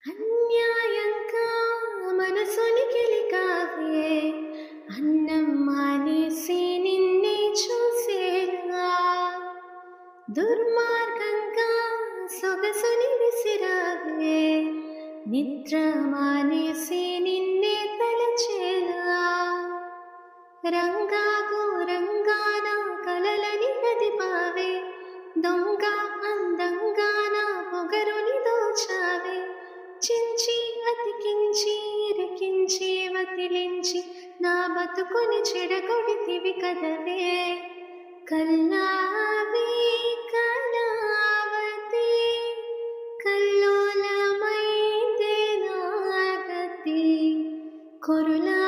అన్యాయంగా మనసుని అన్నం మానేసి నిన్నే చూసేలా దుర్మార్గంగా సొగసుని విసిరావే నిద్ర మానేసి నిన్నే తలచేలా రంగాకు రంగాన కలలని నదిపావే దొంగ అందంగా నా పొగరుని దోచావే చించి అతికించి ఇరికించి వతిలించి నా బతుకుని చెడగొడితివి కదవే కల్లావే కళావతి కల్లోలమైతే నాగతి కురులా